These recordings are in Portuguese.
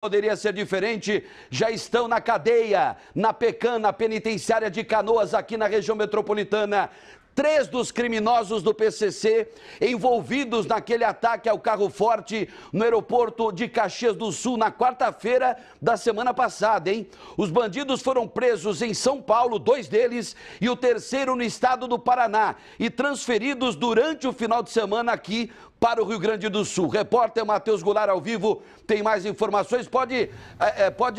Poderia ser diferente, já estão na cadeia, na PECAM, na penitenciária de Canoas, aqui na região metropolitana. 3 dos criminosos do PCC envolvidos naquele ataque ao carro forte no aeroporto de Caxias do Sul na quarta-feira da semana passada, hein? Os bandidos foram presos em São Paulo, 2 deles, e o terceiro no estado do Paraná, e transferidos durante o final de semana aqui para o Rio Grande do Sul. Repórter Matheus Goulart ao vivo tem mais informações. Pode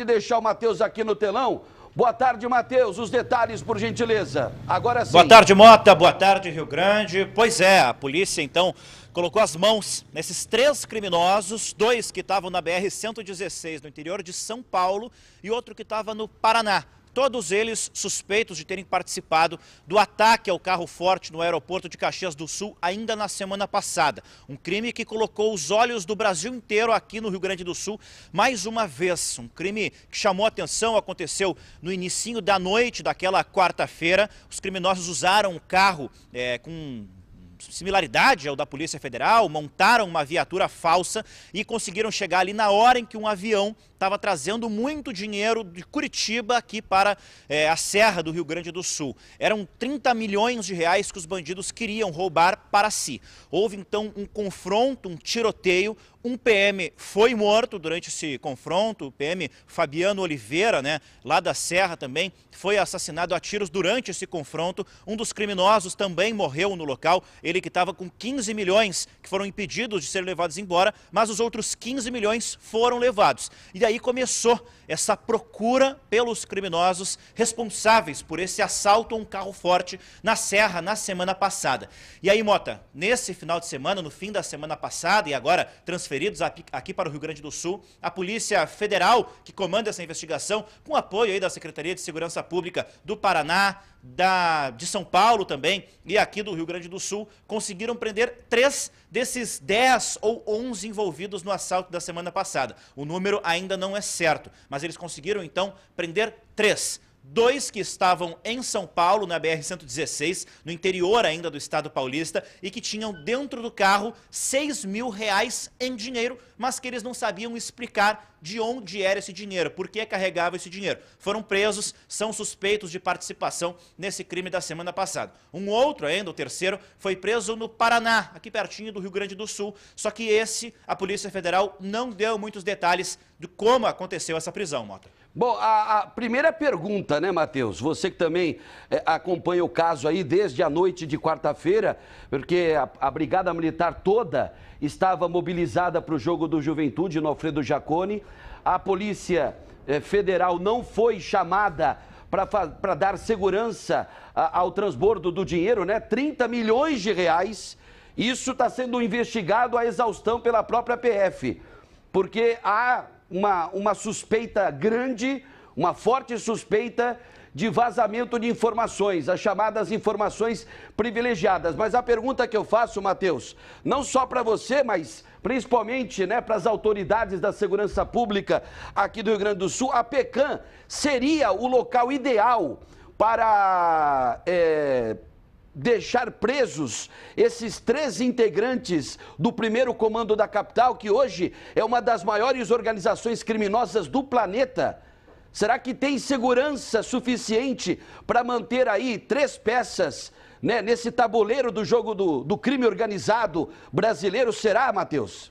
deixar o Matheus aqui no telão. Boa tarde, Matheus. Os detalhes, por gentileza. Agora sim. Boa tarde, Mota. Boa tarde, Rio Grande. Pois é, a polícia, então, colocou as mãos nesses 3 criminosos, 2 que estavam na BR-116, no interior de São Paulo, e outro que estava no Paraná. Todos eles suspeitos de terem participado do ataque ao carro forte no aeroporto de Caxias do Sul ainda na semana passada. Um crime que colocou os olhos do Brasil inteiro aqui no Rio Grande do Sul mais uma vez. Um crime que chamou a atenção, aconteceu no início da noite daquela quarta-feira. Os criminosos usaram um carro com similaridade ao da Polícia Federal, montaram uma viatura falsa e conseguiram chegar ali na hora em que um avião estava trazendo muito dinheiro de Curitiba aqui para a Serra do Rio Grande do Sul. Eram 30 milhões de reais que os bandidos queriam roubar para si. Houve então um confronto, um tiroteio. Um PM foi morto durante esse confronto, o PM Fabiano Oliveira, lá da Serra também, foi assassinado a tiros durante esse confronto. Um dos criminosos também morreu no local, ele que estava com 15 milhões que foram impedidos de serem levados embora, mas os outros 15 milhões foram levados. E daí começou essa procura pelos criminosos responsáveis por esse assalto a um carro forte na Serra na semana passada. E aí, Mota, nesse final de semana, no fim da semana passada e agora transferidos aqui para o Rio Grande do Sul, a Polícia Federal, que comanda essa investigação, com apoio aí da Secretaria de Segurança Pública do Paraná, de São Paulo também e aqui do Rio Grande do Sul, conseguiram prender 3 desses 10 ou 11 envolvidos no assalto da semana passada. O número ainda não é certo, mas eles conseguiram então prender 3. 2 que estavam em São Paulo, na BR-116, no interior ainda do estado paulista, e que tinham dentro do carro 6 mil reais em dinheiro, mas que eles não sabiam explicar de onde era esse dinheiro, por que carregava esse dinheiro. Foram presos, são suspeitos de participação nesse crime da semana passada. Um outro ainda, o terceiro, foi preso no Paraná, aqui pertinho do Rio Grande do Sul, só que a Polícia Federal não deu muitos detalhes de como aconteceu essa prisão, Mota. Bom, a primeira pergunta, Matheus? Você que também acompanha o caso aí desde a noite de quarta-feira, porque a Brigada Militar toda estava mobilizada para o jogo do Juventude no Alfredo Jaconi. A Polícia Federal não foi chamada para dar segurança ao transbordo do dinheiro, 30 milhões de reais. Isso está sendo investigado à exaustão pela própria PF, porque há uma suspeita grande, uma forte suspeita de vazamento de informações, as chamadas informações privilegiadas. Mas a pergunta que eu faço, Matheus, não só para você, mas principalmente para as autoridades da segurança pública aqui do Rio Grande do Sul, a PECAM seria o local ideal para deixar presos esses 3 integrantes do primeiro comando da capital, que hoje é uma das maiores organizações criminosas do planeta. Será que tem segurança suficiente para manter aí 3 peças, nesse tabuleiro do jogo do crime organizado brasileiro? Será, Matheus?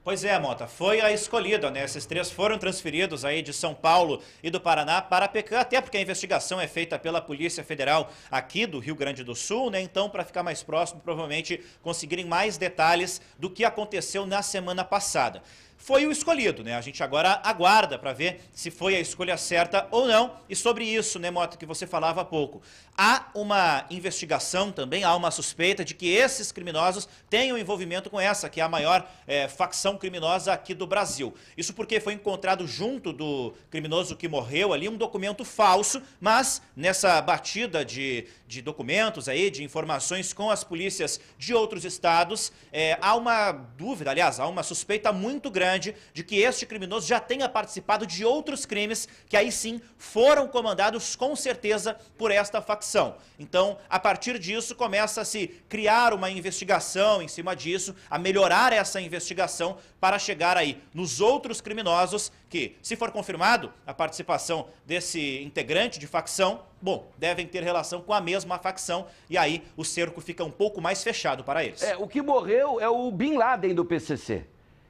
Pois é, Mota, foi a escolhida, Esses 3 foram transferidos aí de São Paulo e do Paraná para a PECAM, até porque a investigação é feita pela Polícia Federal aqui do Rio Grande do Sul, Então, para ficar mais próximo, provavelmente conseguirem mais detalhes do que aconteceu na semana passada. Foi o escolhido, A gente agora aguarda para ver se foi a escolha certa ou não. E sobre isso, Mota, que você falava há pouco, há uma investigação também, há uma suspeita de que esses criminosos tenham envolvimento com essa, que é a maior facção criminosa aqui do Brasil. Isso porque foi encontrado junto do criminoso que morreu ali um documento falso, mas nessa batida de documentos aí, de informações com as polícias de outros estados, há uma dúvida, aliás, há uma suspeita muito grande Grande de que este criminoso já tenha participado de outros crimes que aí sim foram comandados com certeza por esta facção. Então, a partir disso, começa a se criar uma investigação em cima disso, a melhorar essa investigação para chegar aí nos outros criminosos que, se for confirmado a participação desse integrante de facção, bom, devem ter relação com a mesma facção e aí o cerco fica um pouco mais fechado para eles. O que morreu é o Bin Laden do PCC.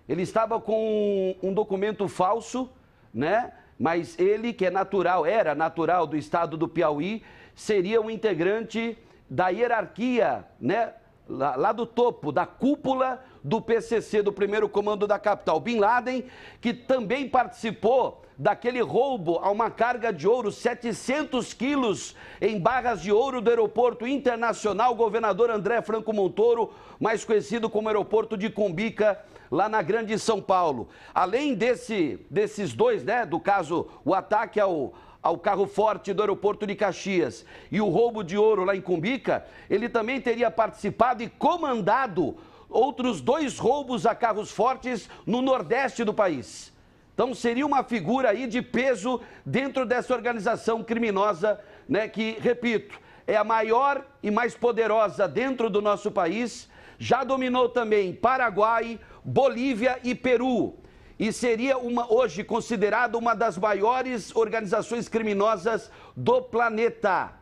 Ele estava com um documento falso, né? Mas ele, que era natural do estado do Piauí, seria um integrante da hierarquia, né? Lá do topo, da cúpula do PCC, do primeiro comando da capital. Bin Laden, que também participou daquele roubo a uma carga de ouro, 700 quilos em barras de ouro do aeroporto internacional Governador André Franco Montoro, mais conhecido como aeroporto de Cumbica, lá na Grande São Paulo. Além desses dois, né, do caso, o ataque ao carro forte do aeroporto de Caxias e o roubo de ouro lá em Cumbica, ele também teria participado e comandado outros 2 roubos a carros fortes no nordeste do país. Então seria uma figura aí de peso dentro dessa organização criminosa, né, que, repito, é a maior e mais poderosa dentro do nosso país, já dominou também Paraguai, Bolívia e Peru. E seria hoje considerada uma das maiores organizações criminosas do planeta,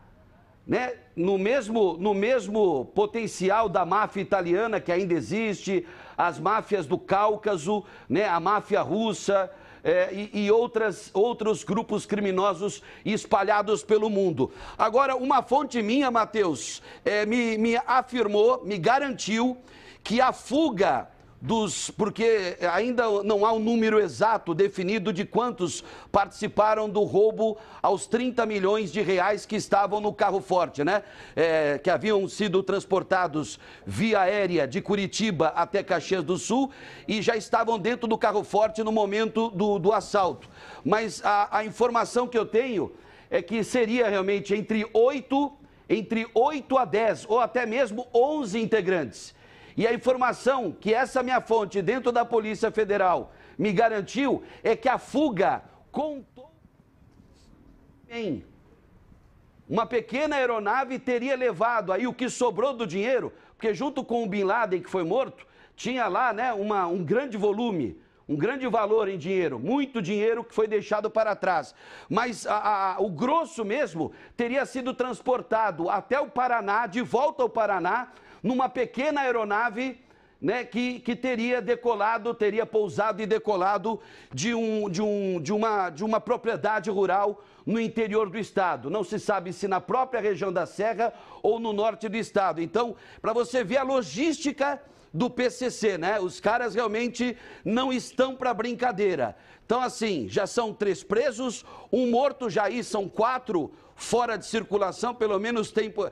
né? No mesmo potencial da máfia italiana, que ainda existe, as máfias do Cáucaso, né? A máfia russa e outros grupos criminosos espalhados pelo mundo. Agora, uma fonte minha, Matheus, me afirmou, me garantiu que a fuga porque ainda não há um número exato definido de quantos participaram do roubo aos 30 milhões de reais que estavam no carro forte, né? Que haviam sido transportados via aérea de Curitiba até Caxias do Sul e já estavam dentro do carro forte no momento do assalto. Mas a informação que eu tenho é que seria realmente entre 8 a 10 ou até mesmo 11 integrantes. E a informação que essa minha fonte dentro da Polícia Federal me garantiu é que a fuga contou em uma pequena aeronave teria levado aí o que sobrou do dinheiro, porque junto com o Bin Laden que foi morto, tinha lá, né, um grande volume, um grande valor em dinheiro, muito dinheiro que foi deixado para trás. Mas o grosso mesmo teria sido transportado até o Paraná, de volta ao Paraná, numa pequena aeronave, né, que teria pousado e decolado de uma propriedade rural no interior do estado. Não se sabe se na própria região da Serra ou no norte do estado. Então, para você ver a logística do PCC, né? Os caras realmente não estão para brincadeira. Então, assim, já são 3 presos, um morto, já aí são 4 fora de circulação, pelo menos tempo,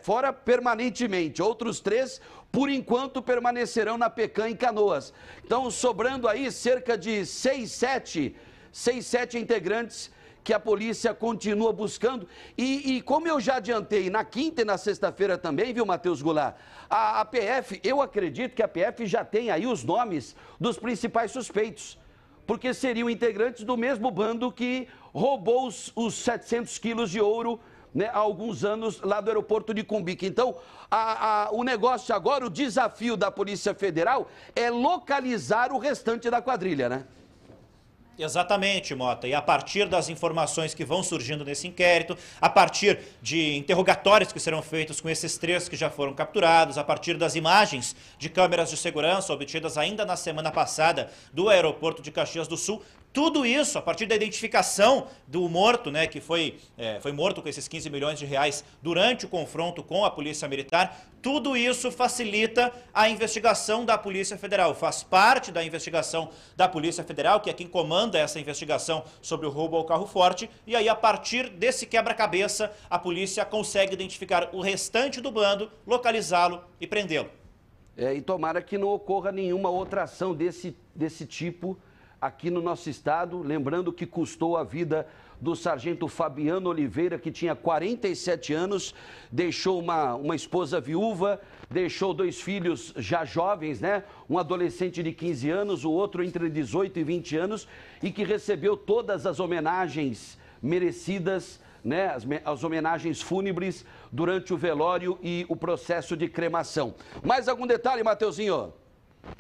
fora permanentemente, outros 3, por enquanto, permanecerão na Pecan em Canoas. Então, sobrando aí cerca de 6, 7 integrantes que a polícia continua buscando. E como eu já adiantei, na quinta e na sexta-feira também, viu, Matheus Goulart? A PF, eu acredito que a PF já tem aí os nomes dos principais suspeitos, porque seriam integrantes do mesmo bando que roubou os 700 quilos de ouro, né, há alguns anos lá do aeroporto de Cumbica. Então, o negócio agora, o desafio da Polícia Federal é localizar o restante da quadrilha, né? Exatamente, Mota. E a partir das informações que vão surgindo nesse inquérito, a partir de interrogatórios que serão feitos com esses 3 que já foram capturados, a partir das imagens de câmeras de segurança obtidas ainda na semana passada do aeroporto de Caxias do Sul, tudo isso, a partir da identificação do morto, né, que foi morto com esses 15 milhões de reais durante o confronto com a Polícia Militar, tudo isso facilita a investigação da Polícia Federal, faz parte da investigação da Polícia Federal, que é quem comanda essa investigação sobre o roubo ao carro forte, e aí a partir desse quebra-cabeça, a polícia consegue identificar o restante do bando, localizá-lo e prendê-lo. E tomara que não ocorra nenhuma outra ação desse tipo aqui no nosso estado, lembrando que custou a vida do sargento Fabiano Oliveira, que tinha 47 anos, deixou uma esposa viúva, deixou 2 filhos já jovens, né? Um adolescente de 15 anos, o outro entre 18 e 20 anos, e que recebeu todas as homenagens merecidas, né, as homenagens fúnebres durante o velório e o processo de cremação. Mais algum detalhe, Mateuzinho?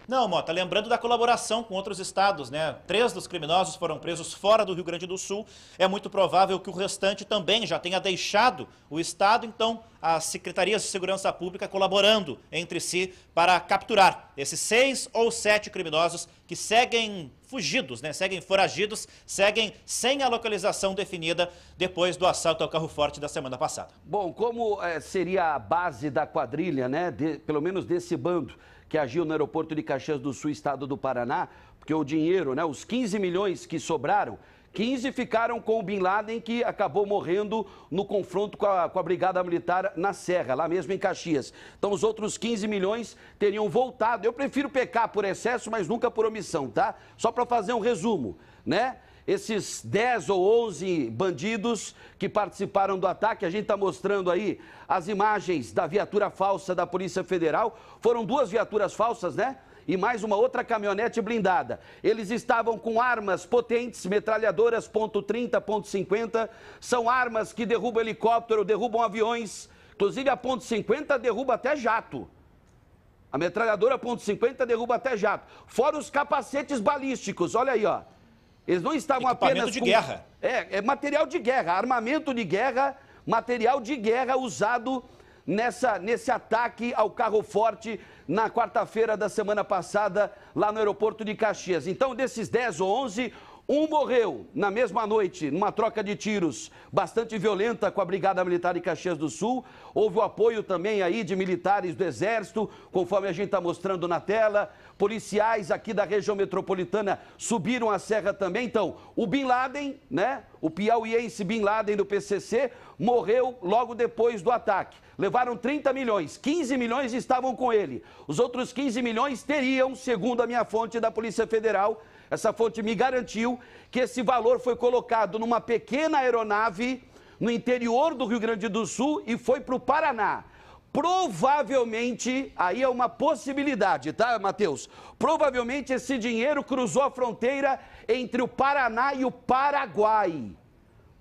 Não, Mota, lembrando da colaboração com outros estados, né? 3 dos criminosos foram presos fora do Rio Grande do Sul. É muito provável que o restante também já tenha deixado o estado, então as secretarias de segurança pública colaborando entre si para capturar esses 6 ou 7 criminosos que seguem fugidos, né? Seguem foragidos, seguem sem a localização definida depois do assalto ao carro forte da semana passada. Bom, como seria a base da quadrilha, né? Pelo menos desse bando que agiu no aeroporto de Caxias do Sul, estado do Paraná, porque o dinheiro, né, os 15 milhões que sobraram, 15 ficaram com o Bin Laden, que acabou morrendo no confronto com a Brigada Militar na Serra, lá mesmo em Caxias. Então os outros 15 milhões teriam voltado. Eu prefiro pecar por excesso, mas nunca por omissão, tá? Só para fazer um resumo, né? Esses 10 ou 11 bandidos que participaram do ataque, a gente está mostrando aí as imagens da viatura falsa da Polícia Federal. Foram 2 viaturas falsas, né? E mais uma outra caminhonete blindada. Eles estavam com armas potentes, metralhadoras .30, .50. São armas que derrubam helicóptero, derrubam aviões. Inclusive a .50 derruba até jato. A metralhadora .50 derruba até jato. Fora os capacetes balísticos, olha aí, ó. Eles não estavam apenas de guerra. É material de guerra, armamento de guerra, material de guerra usado nesse ataque ao carro forte na quarta-feira da semana passada, lá no aeroporto de Caxias. Então, desses 10 ou 11, um morreu na mesma noite, numa troca de tiros bastante violenta com a Brigada Militar de Caxias do Sul. Houve o apoio também aí de militares do Exército, conforme a gente está mostrando na tela. Policiais aqui da região metropolitana subiram a serra também. Então, o Bin Laden, né, o piauiense Bin Laden do PCC, morreu logo depois do ataque. Levaram 30 milhões, 15 milhões estavam com ele. Os outros 15 milhões teriam, segundo a minha fonte da Polícia Federal, essa fonte me garantiu que esse valor foi colocado numa pequena aeronave no interior do Rio Grande do Sul e foi para o Paraná. Provavelmente, aí é uma possibilidade, tá, Matheus? Provavelmente esse dinheiro cruzou a fronteira entre o Paraná e o Paraguai.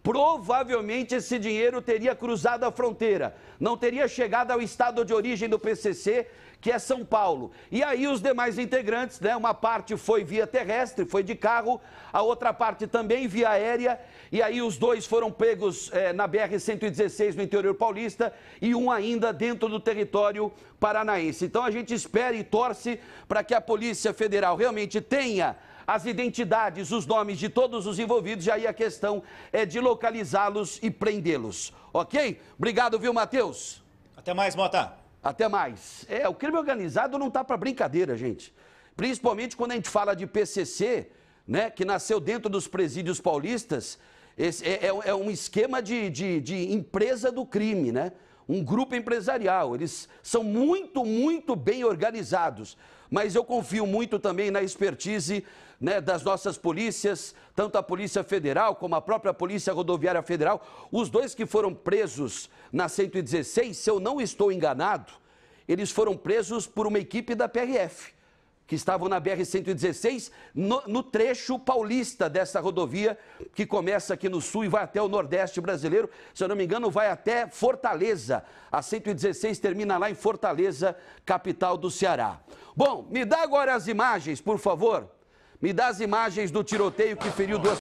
Provavelmente esse dinheiro teria cruzado a fronteira, não teria chegado ao estado de origem do PCC, que é São Paulo. E aí os demais integrantes, né, uma parte foi via terrestre, foi de carro, a outra parte também via aérea, e aí os 2 foram pegos na BR-116 no interior paulista e um ainda dentro do território paranaense. Então a gente espera e torce para que a Polícia Federal realmente tenha as identidades, os nomes de todos os envolvidos, e aí a questão é de localizá-los e prendê-los. Ok? Obrigado, viu, Matheus? Até mais, Mota. Até mais. O crime organizado não tá para brincadeira, gente. Principalmente quando a gente fala de PCC, né, que nasceu dentro dos presídios paulistas. Esse é um esquema de empresa do crime, né? Um grupo empresarial. Eles são muito, muito bem organizados. Mas eu confio muito também na expertise, né, das nossas polícias, tanto a Polícia Federal como a própria Polícia Rodoviária Federal. Os 2 que foram presos na 116, se eu não estou enganado, eles foram presos por uma equipe da PRF, que estavam na BR-116, no trecho paulista dessa rodovia, que começa aqui no sul e vai até o Nordeste brasileiro. Se eu não me engano, vai até Fortaleza. A 116 termina lá em Fortaleza, capital do Ceará. Bom, me dá agora as imagens, por favor. Me dá as imagens do tiroteio que feriu 2